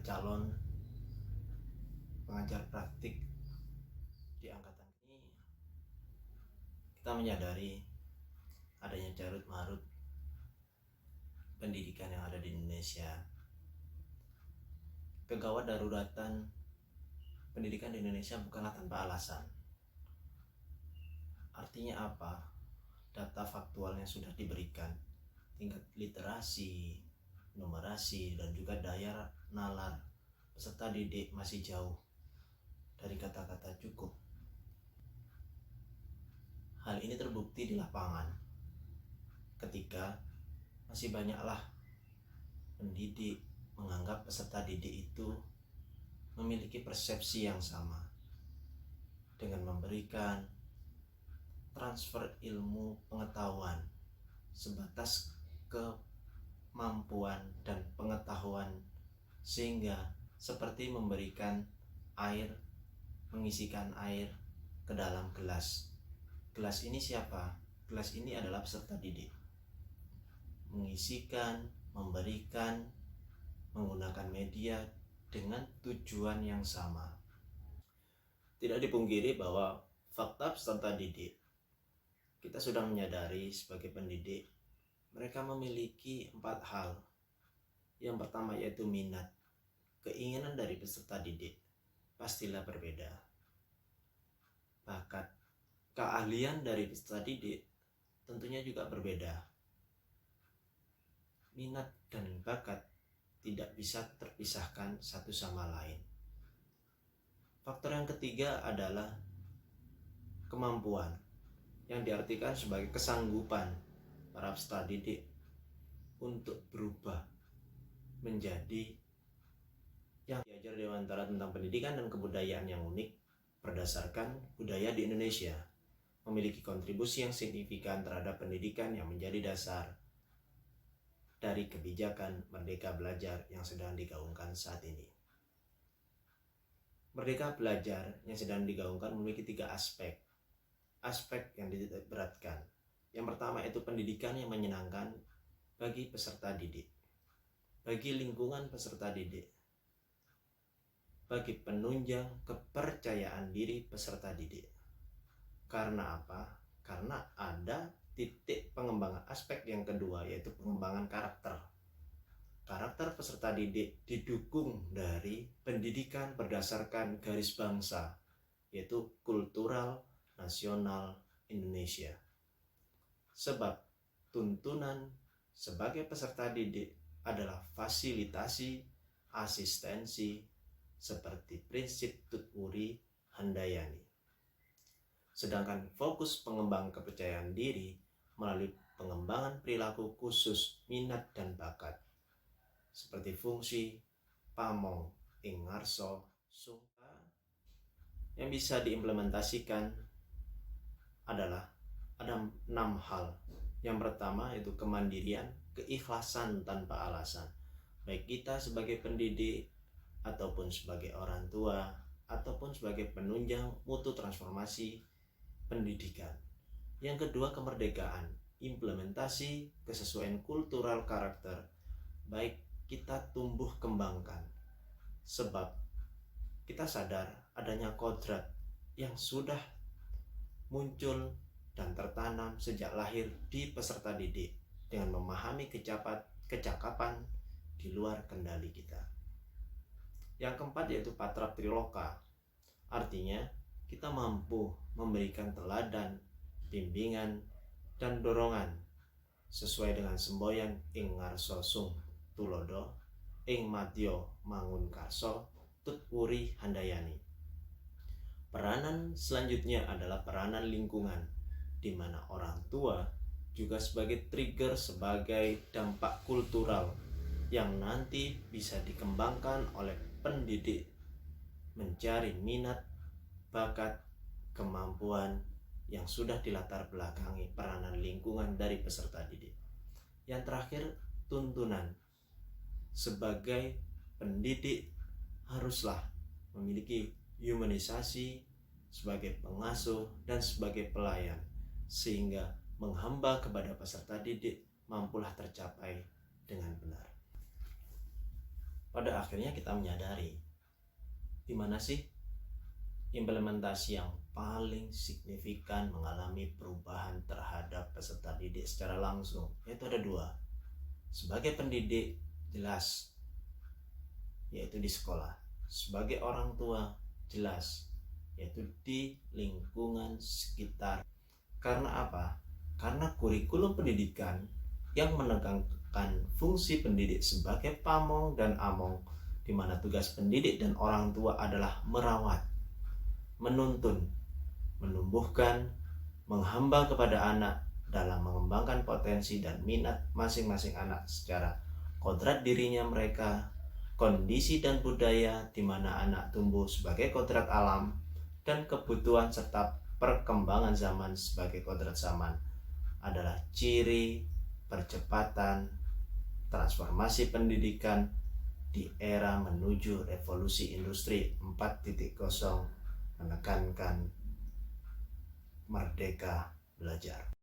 calon pengajar praktik di angkatan ini, kita menyadari adanya carut marut pendidikan yang ada di Indonesia. Kegawat daruratan pendidikan di Indonesia bukanlah tanpa alasan. Artinya apa? Data faktualnya sudah diberikan, tingkat literasi, numerasi, dan juga daya nalar peserta didik masih jauh dari kata-kata cukup. Hal ini terbukti di lapangan ketika masih banyaklah pendidik menganggap peserta didik itu memiliki persepsi yang sama dengan memberikan transfer ilmu pengetahuan sebatas kemampuan dan pengetahuan, sehingga seperti memberikan air, mengisikan air ke dalam gelas. Gelas ini siapa? Gelas ini adalah peserta didik. Mengisikan, memberikan, menggunakan media dengan tujuan yang sama. Tidak dipungkiri bahwa fakta peserta didik, kita sudah menyadari sebagai pendidik, mereka memiliki 4 hal. Yang pertama yaitu minat. Keinginan dari peserta didik pastilah berbeda. Bakat, keahlian dari peserta didik tentunya juga berbeda. Minat dan bakat tidak bisa terpisahkan satu sama lain. Faktor yang ketiga adalah kemampuan, yang diartikan sebagai kesanggupan para peserta didik untuk berubah menjadi yang diajar Dewantara tentang pendidikan dan kebudayaan yang unik berdasarkan budaya di Indonesia, memiliki kontribusi yang signifikan terhadap pendidikan yang menjadi dasar dari kebijakan Merdeka Belajar yang sedang digaungkan saat ini. Merdeka Belajar yang sedang digaungkan memiliki 3 aspek yang diberatkan. Yang pertama itu pendidikan yang menyenangkan bagi peserta didik, bagi lingkungan peserta didik, bagi penunjang kepercayaan diri peserta didik. Karena apa? Karena ada titik pengembangan aspek yang kedua, yaitu pengembangan karakter. Karakter peserta didik didukung dari pendidikan berdasarkan garis bangsa, yaitu kultural nasional Indonesia. Sebab tuntunan sebagai peserta didik adalah fasilitasi, asistensi, seperti prinsip Tutwuri Handayani. Sedangkan fokus pengembangan kepercayaan diri melalui pengembangan perilaku khusus minat dan bakat, seperti fungsi pamong ing ngarsa sungka, yang bisa diimplementasikan adalah ada 6 hal. Yang pertama yaitu kemandirian, keikhlasan tanpa alasan, baik kita sebagai pendidik ataupun sebagai orang tua ataupun sebagai penunjang mutu transformasi pendidikan. Yang kedua kemerdekaan, implementasi kesesuaian kultural karakter, baik kita tumbuh kembangkan, sebab kita sadar adanya kodrat yang sudah muncul dan tertanam sejak lahir di peserta didik dengan memahami kecakapan di luar kendali kita. Yang keempat yaitu patra triloka, artinya kita mampu memberikan teladan, bimbingan, dan dorongan sesuai dengan semboyan ing ngarsa sung tulodo, ing madya mangun karso Tutwuri Handayani. Peranan selanjutnya adalah peranan lingkungan, di mana orang tua juga sebagai trigger, sebagai dampak kultural yang nanti bisa dikembangkan oleh pendidik mencari minat, bakat, kemampuan yang sudah dilatar belakangi peranan lingkungan dari peserta didik. Yang terakhir, tuntunan. Sebagai pendidik haruslah memiliki humanisasi sebagai pengasuh dan sebagai pelayan, sehingga menghamba kepada peserta didik mampulah tercapai dengan benar. pada akhirnya kita menyadari di mana sih implementasi yang paling signifikan mengalami perubahan terhadap peserta didik secara langsung, yaitu ada dua. Sebagai pendidik jelas, yaitu di sekolah. Sebagai orang tua jelas, yaitu di lingkungan sekitar. Karena apa? Karena kurikulum pendidikan yang menekankan fungsi pendidik sebagai pamong dan among, di mana tugas pendidik dan orang tua adalah merawat, menuntun, menumbuhkan, menghamba kepada anak dalam mengembangkan potensi dan minat masing-masing anak secara kodrat dirinya mereka, kondisi dan budaya di mana anak tumbuh sebagai kodrat alam, dan kebutuhan serta perkembangan zaman sebagai kodrat zaman adalah ciri percepatan transformasi pendidikan di era menuju revolusi industri 4.0, menekankan merdeka belajar.